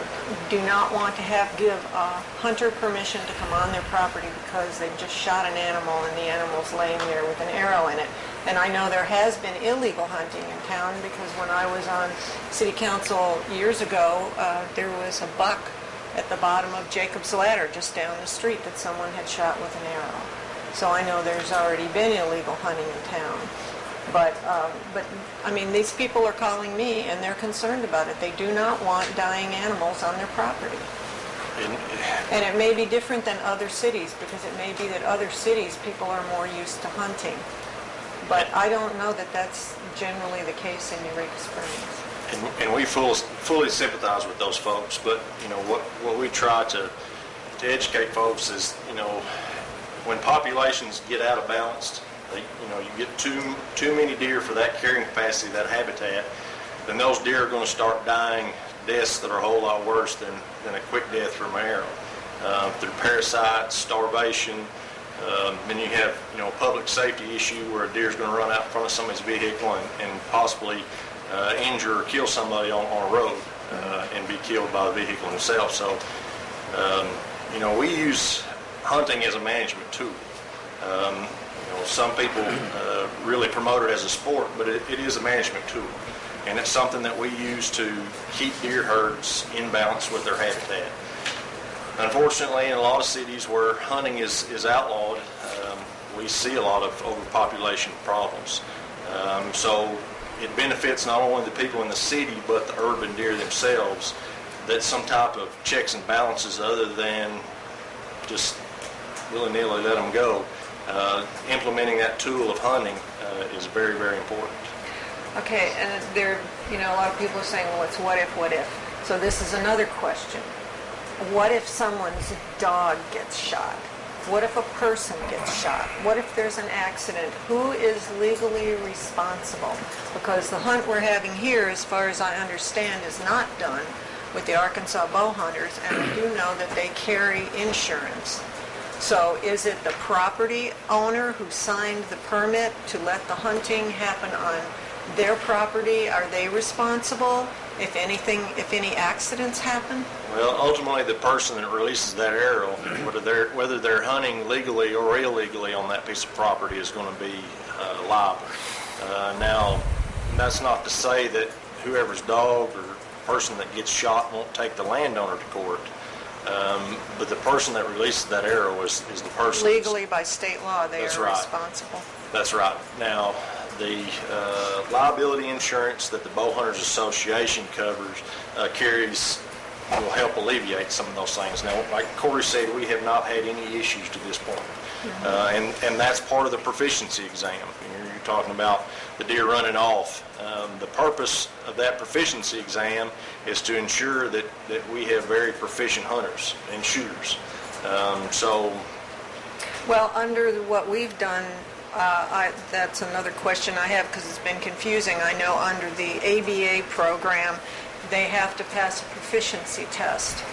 do not want to give a hunter permission to come on their property because they've just shot an animal and the animal's laying there with an arrow in it. And I know there has been illegal hunting in town because when I was on city council years ago, there was a buck at the bottom of Jacob's Ladder just down the street that someone had shot with an arrow. So I know there's already been illegal hunting in town. But I mean, these people are calling me and they're concerned about it. They do not want dying animals on their property. And it may be different than other cities because it may be that other cities people are more used to hunting. But I don't know that that's generally the case in Eureka Springs. And we fully sympathize with those folks. But, you know, what we try to educate folks is, you know, when populations get out of balance, you get too many deer for that carrying capacity, that habitat, then those deer are going to start dying deaths that are a whole lot worse than a quick death from an arrow. Through parasites, starvation, then you have a public safety issue where a deer is going to run out in front of somebody's vehicle and possibly injure or kill somebody on a road and be killed by the vehicle themselves. So, we use hunting as a management tool. Some people really promote it as a sport, but it is a management tool. And it's something that we use to keep deer herds in balance with their habitat. Unfortunately, in a lot of cities where hunting is outlawed, we see a lot of overpopulation problems. So it benefits not only the people in the city, but the urban deer themselves, that some type of checks and balances other than just willy-nilly let them go. Implementing that tool of hunting is very, very important. Okay, and there, a lot of people are saying, well, it's what if? So this is another question. What if someone's dog gets shot? What if a person gets shot? What if there's an accident? Who is legally responsible? Because the hunt we're having here, as far as I understand, is not done with the Arkansas bow hunters, and I do know that they carry insurance. So is it the property owner who signed the permit to let the hunting happen on their property? Are they responsible if any accidents happen? Well, ultimately the person that releases that arrow, whether they're hunting legally or illegally on that piece of property, is going to be liable. Now, that's not to say that whoever's dog or person that gets shot won't take the landowner to court. But the person that releases that arrow is the person. Legally, by state law, they are responsible. That's right. Now, the liability insurance that the Bow Hunters Association covers will help alleviate some of those things. Now, like Corey said, we have not had any issues to this point. And that's part of the proficiency exam. You're talking about the deer running off. The purpose of that proficiency exam is to ensure that we have very proficient hunters and shooters. Well, under what we've done, that's another question I have because it's been confusing. I know under the ABA program, they have to pass a proficiency test.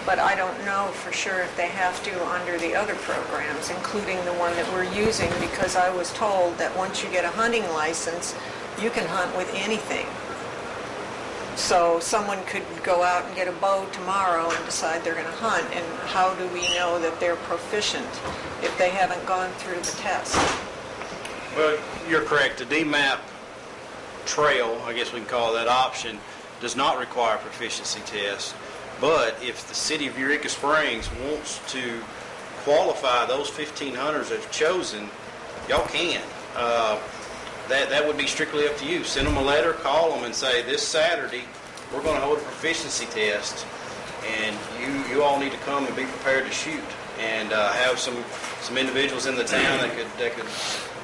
But I don't know for sure if they have to under the other programs, including the one that we're using, because I was told that once you get a hunting license, you can hunt with anything. So someone could go out and get a bow tomorrow and decide they're going to hunt, and how do we know that they're proficient if they haven't gone through the test? Well, you're correct. The DMAP trail, I guess we can call that option, does not require a proficiency test. But if the city of Eureka Springs wants to qualify those 15 hunters that have chosen, y'all can. That would be strictly up to you. Send them a letter, call them, and say, this Saturday we're going to hold a proficiency test, and you all need to come and be prepared to shoot. And have some individuals in the town that could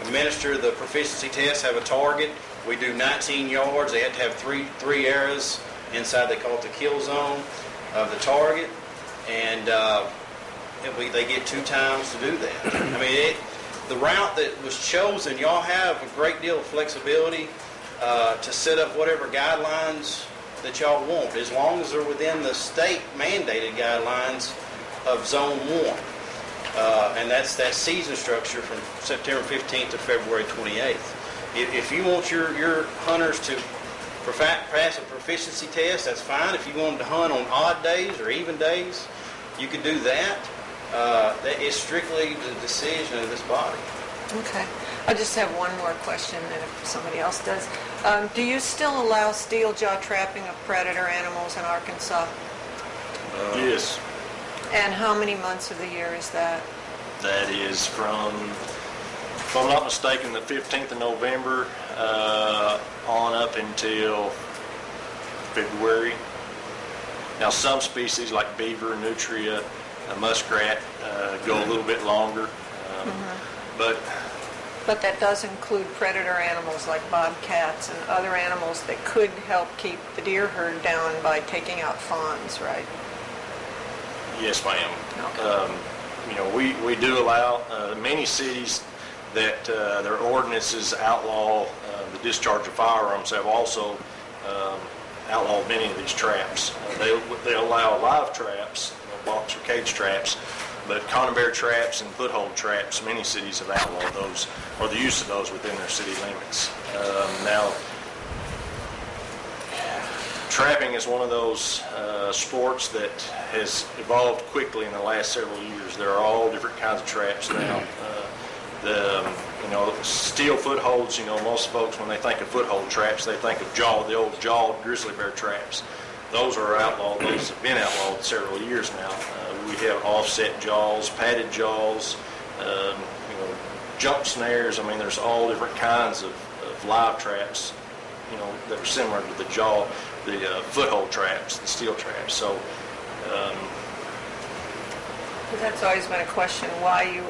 administer the proficiency test, have a target. We do 19 yards. They have to have three arrows inside. They call it the kill zone of the target, and they get 2 times to do that. I mean, the route that was chosen, y'all have a great deal of flexibility to set up whatever guidelines that y'all want, as long as they're within the state mandated guidelines of Zone 1. And that's that season structure from September 15th to February 28th. If you want your hunters to pass a proficiency test, that's fine. If you wanted to hunt on odd days or even days, you could do that. That is strictly the decision of this body. Okay. I just have one more question, and if somebody else does. Do you still allow steel jaw trapping of predator animals in Arkansas? Yes. And how many months of the year is that? That is from, if I'm not mistaken, the 15th of November on up until February. Now, some species like beaver, nutria, muskrat go a little bit longer, But that does include predator animals like bobcats and other animals that could help keep the deer herd down by taking out fawns, right? Yes, ma'am. Okay. We do allow many cities that their ordinances outlaw the discharge of firearms have also outlawed many of these traps. They allow live traps, box or cage traps, but conibear traps and foothold traps, many cities have outlawed those, or the use of those within their city limits. Now, trapping is one of those sports that has evolved quickly in the last several years. There are all different kinds of traps now. Steel footholds, most folks, when they think of foothold traps, they think of the old jawed grizzly bear traps. Those are outlawed. Those have been outlawed several years now. We have offset jaws, padded jaws, jump snares. I mean, there's all different kinds of live traps, that are similar to the foothold traps, the steel traps. So, that's always been a question, why you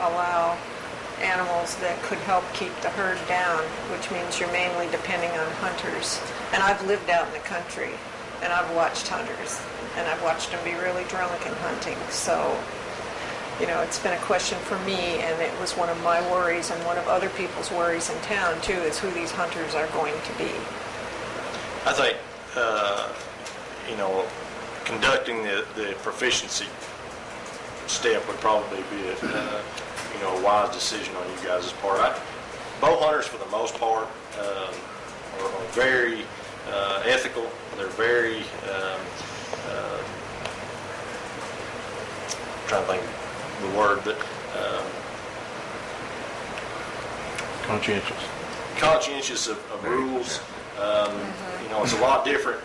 allow animals that could help keep the herd down, which means you're mainly depending on hunters. And I've lived out in the country, and I've watched hunters, and I've watched them be really drunk in hunting. So, it's been a question for me, and it was one of my worries and one of other people's worries in town, too, is who these hunters are going to be. I think, conducting the proficiency step would probably be a wise decision on you guys' part. Bow hunters, for the most part, are very ethical. They're very, I'm trying to think of the word, but conscientious of rules. It's a lot different.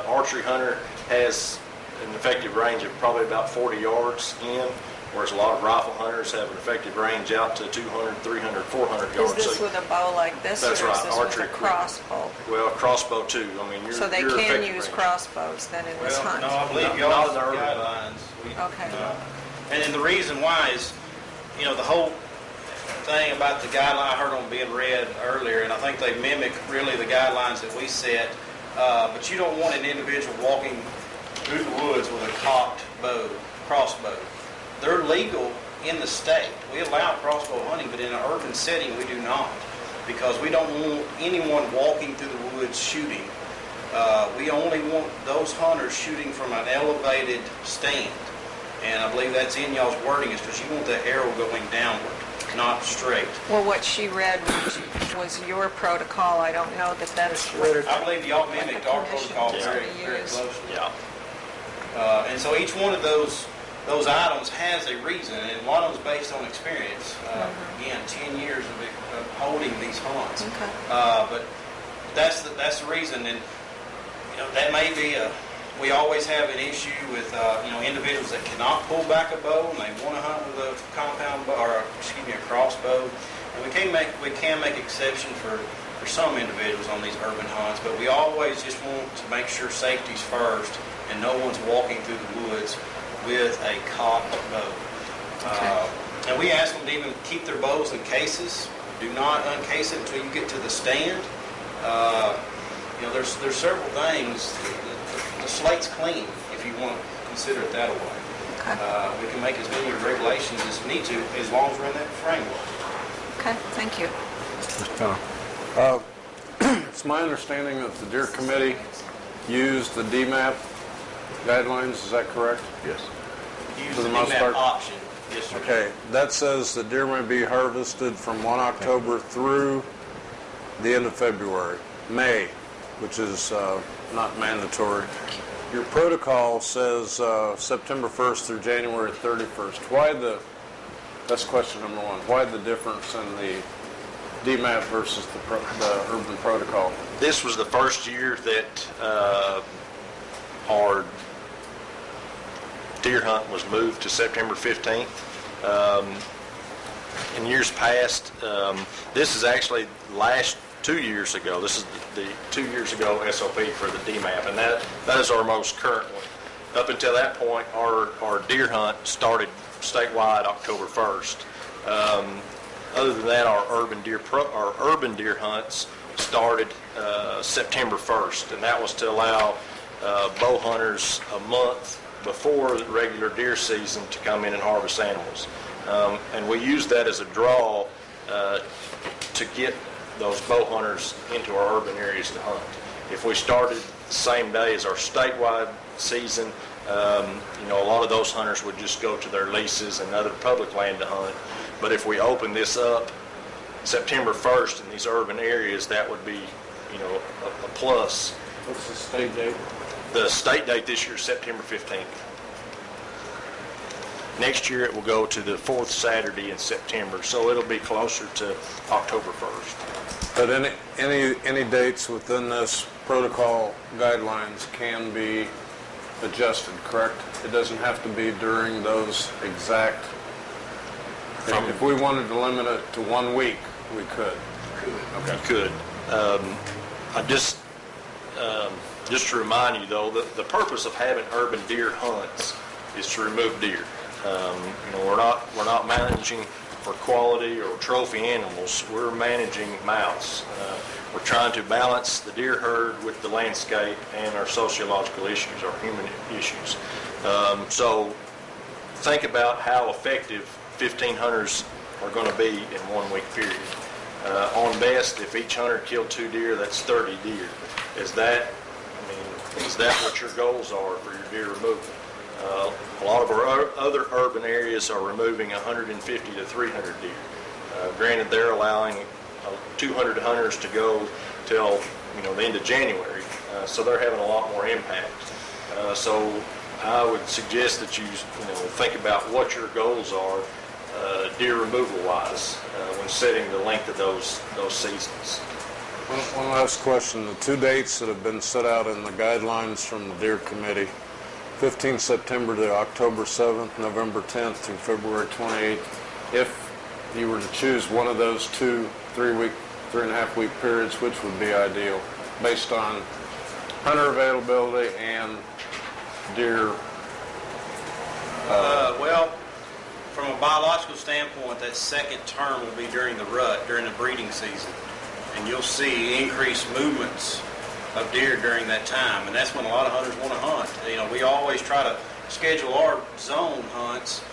Archery hunter has an effective range of probably about 40 yards in, whereas a lot of rifle hunters have an effective range out to 200, 300, 400 yards. Is this with a bow like this, that's or right, is this archery with a crossbow? Well, crossbow too. I mean, so they can use crossbows then in this hunt? No, I believe y'all's guidelines. Okay. And the reason why is, the whole thing about the guideline I heard them being read earlier, and I think they mimic really the guidelines that we set. But you don't want an individual walking through the woods with a cocked crossbow. They're legal in the state. We allow crossbow hunting, but in an urban setting we do not, because we don't want anyone walking through the woods shooting. We only want those hunters shooting from an elevated stand. And I believe that's in y'all's wording, is because you want the arrow going downward, not straight. Well, what she read was your protocol. I don't know that is correct. I believe y'all mimicked our protocol very, very closely. Yeah. And so each one of those items has a reason, and a lot of them is based on experience. Again, 10 years of holding these hunts. Okay. But that's the reason, and that may be we always have an issue with individuals that cannot pull back a bow and they want to hunt with a compound bow, or a crossbow. And we can make exception for some individuals on these urban hunts, but we always just want to make sure safety's first and no one's walking through the woods with a cocked bow. Okay. And we ask them to even keep their bows in cases. Do not uncase it until you get to the stand. There's several things. The slate's clean, if you want to consider it that way. Okay. We can make as many regulations as we need to, as long as we're in that framework. Okay, thank you. It's my understanding that the Deer Committee used the DMAP guidelines. Is that correct? Yes. Use the DMAP option. Yes, sir. Okay, that says the deer may be harvested from 1 October through the end of February. May, which is not mandatory. Your protocol says September 1st through January 31st. That's question number one. Why the difference in the DMAP versus the urban protocol? This was the first year that our deer hunt was moved to September 15th. In years past, this is actually 2 years ago. This is the 2 years ago SOP for the DMAP, and that is our most current one. Up until that point, our deer hunt started statewide October 1st. Other than that, our urban deer hunts started September 1st, and that was to allow bow hunters a month before the regular deer season to come in and harvest animals. And we used that as a draw to get those bow hunters into our urban areas to hunt. If we started the same day as our statewide season, a lot of those hunters would just go to their leases and other public land to hunt. But if we open this up September 1st in these urban areas, that would be, a plus. What's the state date? The state date this year is September 15th. Next year it will go to the fourth Saturday in September, so it'll be closer to October 1st. But any dates within this protocol guidelines can be adjusted, correct? It doesn't have to be during those exact. If we wanted to limit it to 1 week, we could. Okay. We could. Just to remind you, though, the purpose of having urban deer hunts is to remove deer. We're not managing for quality or trophy animals. We're managing mouse. We're trying to balance the deer herd with the landscape and our sociological issues, our human issues. So think about how effective 15 hunters are going to be in 1 week period. On best, if each hunter killed 2 deer, that's 30 deer. Is that what your goals are for your deer removal? A lot of our other urban areas are removing 150 to 300 deer. Granted, they're allowing 200 hunters to go till the end of January, so they're having a lot more impact. So I would suggest that you think about what your goals are deer removal wise when setting the length of those seasons. One last question. The 2 dates that have been set out in the guidelines from the Deer Committee, 15 September to October 7th, November 10th through February 28th. If you were to choose one of those 2 3.5 week periods, which would be ideal based on hunter availability and deer? Well, from a biological standpoint, that second term will be during the rut, during the breeding season. And you'll see increased movements of deer during that time, and that's when a lot of hunters want to hunt. We always try to schedule our zone hunts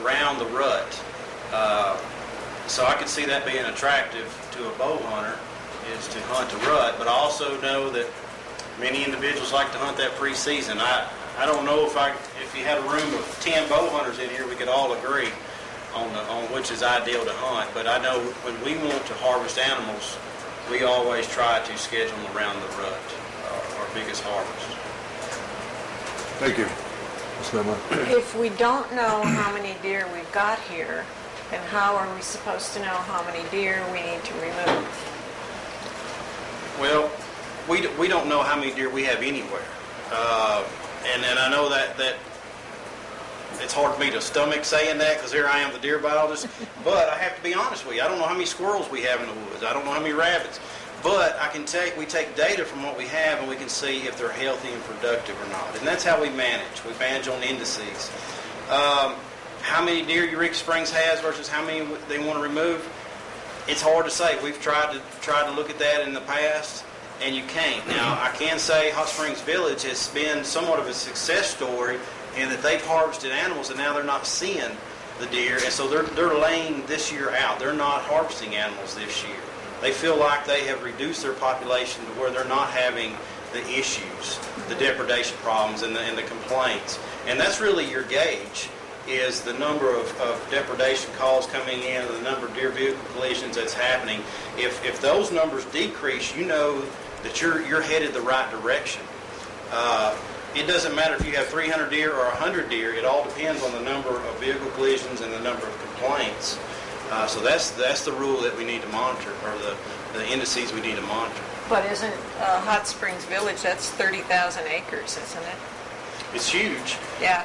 around the rut, so I could see that being attractive to a bow hunter, is to hunt the rut. But I also know that many individuals like to hunt that preseason. I don't know if you had a room of 10 bow hunters in here, we could all agree on which is ideal to hunt. But I know when we want to harvest animals, we always try to schedule them around the rut, our biggest harvest. Thank you. If we don't know how many deer we've got here, then how are we supposed to know how many deer we need to remove? Well, we don't know how many deer we have anywhere. And I know that it's hard for me to stomach saying that because here I am, the deer biologist. But I have to be honest with you. I don't know how many squirrels we have in the woods. I don't know how many rabbits. But we take data from what we have, and we can see if they're healthy and productive or not. And that's how we manage. We manage on indices. How many deer Eureka Springs has versus how many they want to remove, it's hard to say. We've tried to look at that in the past, and you can't. Now, I can say Hot Springs Village has been somewhat of a success story in that they've harvested animals, and now they're not seeing the deer, and so they're laying this year out. They're not harvesting animals this year. They feel like they have reduced their population to where they're not having the issues, the depredation problems, and the complaints. And that's really your gauge, is the number of depredation calls coming in, and the number of deer vehicle collisions that's happening. If those numbers decrease, you know that you're headed the right direction. It doesn't matter if you have 300 deer or 100 deer. It all depends on the number of vehicle collisions and the number of complaints. So that's the rule that we need to monitor, or the indices we need to monitor. But isn't Hot Springs Village, that's 30,000 acres, isn't it? It's huge. Yeah.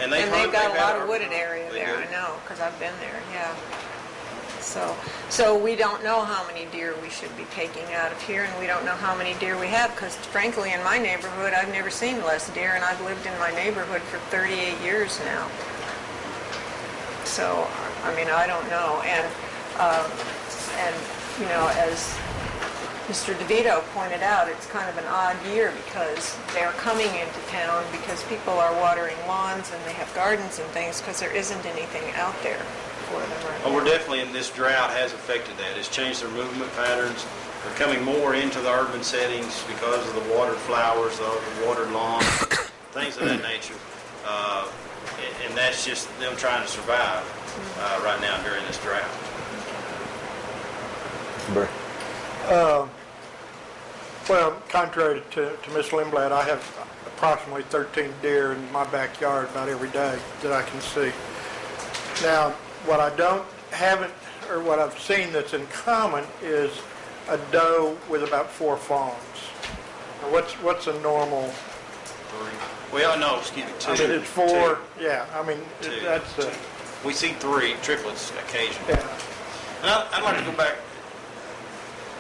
And they've got a lot of our- wooded area they there, do. I know, because I've been there, yeah. So we don't know how many deer we should be taking out of here, and we don't know how many deer we have, because frankly, in my neighborhood, I've never seen less deer, and I've lived in my neighborhood for 38 years now. So, I mean, I don't know. And you know, as Mr. DeVito pointed out, it's kind of an odd year because they're coming into town because people are watering lawns and they have gardens and things because there isn't anything out there for them right now. Well, we're definitely in this drought has affected that. It's changed their movement patterns. They're coming more into the urban settings because of the watered flowers, the watered lawns, things of that nature. And that's just them trying to survive right now during this drought. Well, contrary to Ms. Lindblad, I have approximately 13 deer in my backyard about every day that I can see. Now, what what I've seen that's in common is a doe with about 4 fawns. Now, what's a normal? 3. Well, no, excuse me, 2. I mean, it's 4. 2. Yeah, I mean, 2. that's. 2. We see 3 triplets occasionally. Yeah. And I'd like to go back.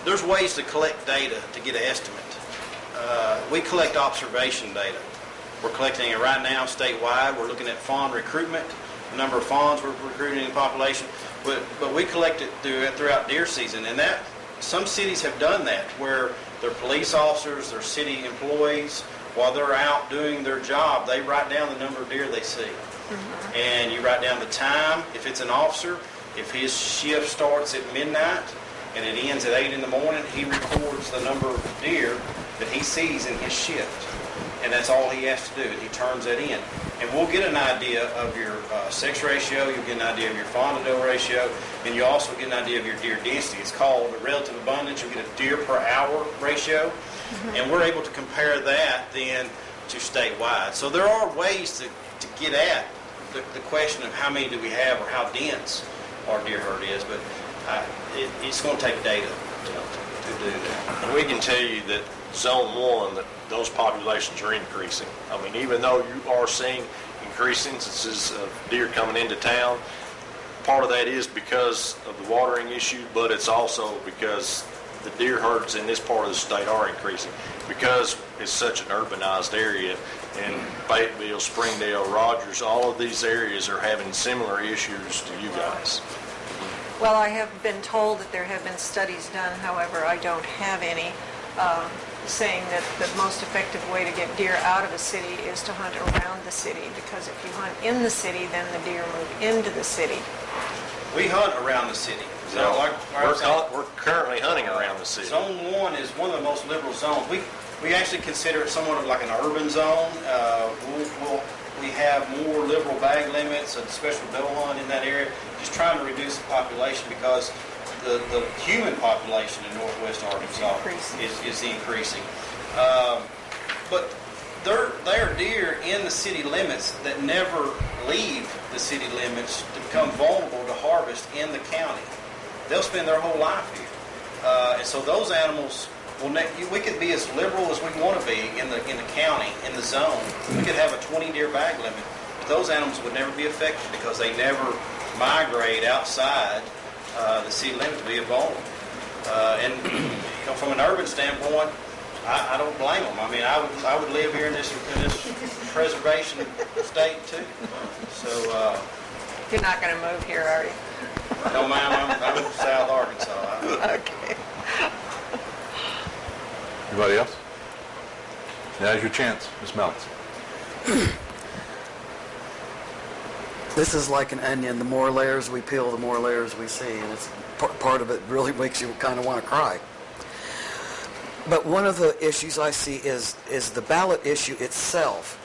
There's ways to collect data to get an estimate. We collect observation data. We're collecting it right now statewide. We're looking at fawn recruitment, the number of fawns we're recruiting in the population. But we collect it throughout deer season. And that some cities have done that, where their police officers, their city employees, while they're out doing their job, they write down the number of deer they see. Mm-hmm. And you write down the time. If it's an officer, if his shift starts at midnight, and it ends at 8 in the morning, he records the number of deer that he sees in his shift. And that's all he has to do. He turns that in. And we'll get an idea of your sex ratio, you'll get an idea of your fawn to doe ratio, and you also get an idea of your deer density. It's called the relative abundance. You'll get a deer per hour ratio. Mm-hmm. And we're able to compare that then to statewide. So there are ways to get at the question of how many do we have or how dense our deer herd is. But it's going to take data to do that. And we can tell you that Zone 1, that those populations are increasing. I mean, even though you are seeing increased instances of deer coming into town, part of that is because of the watering issue, but it's also because the deer herds in this part of the state are increasing because it's such an urbanized area. And Fayetteville, Springdale, Rogers, all of these areas are having similar issues to you guys. Well, I have been told that there have been studies done, however, I don't have any, saying that the most effective way to get deer out of a city is to hunt around the city, because if you hunt in the city, then the deer move into the city. We hunt around the city. So we're currently hunting around the city. Zone 1 is one of the most liberal zones. We actually consider it somewhat of like an urban zone. We have more liberal bag limits and special doe hunt in that area, just trying to reduce the population because the human population in northwest Arkansas is increasing. But there are deer in the city limits that never leave the city limits to become vulnerable to harvest in the county. They'll spend their whole life here. And so those animals, we could be as liberal as we want to be in the county, in the zone. We could have a 20 deer bag limit, but those animals would never be affected because they never migrate outside the city limit to be vulnerable. And from an urban standpoint, I don't blame them. I mean, I would live here in this preservation state too. So you're not going to move here, are you? No, ma'am. I'm in South Arkansas. Okay. Anybody else? Now's your chance, Ms. Meltz. This is like an onion. The more layers we peel, the more layers we see, and it's part of it really makes you kind of want to cry. But one of the issues I see is the ballot issue itself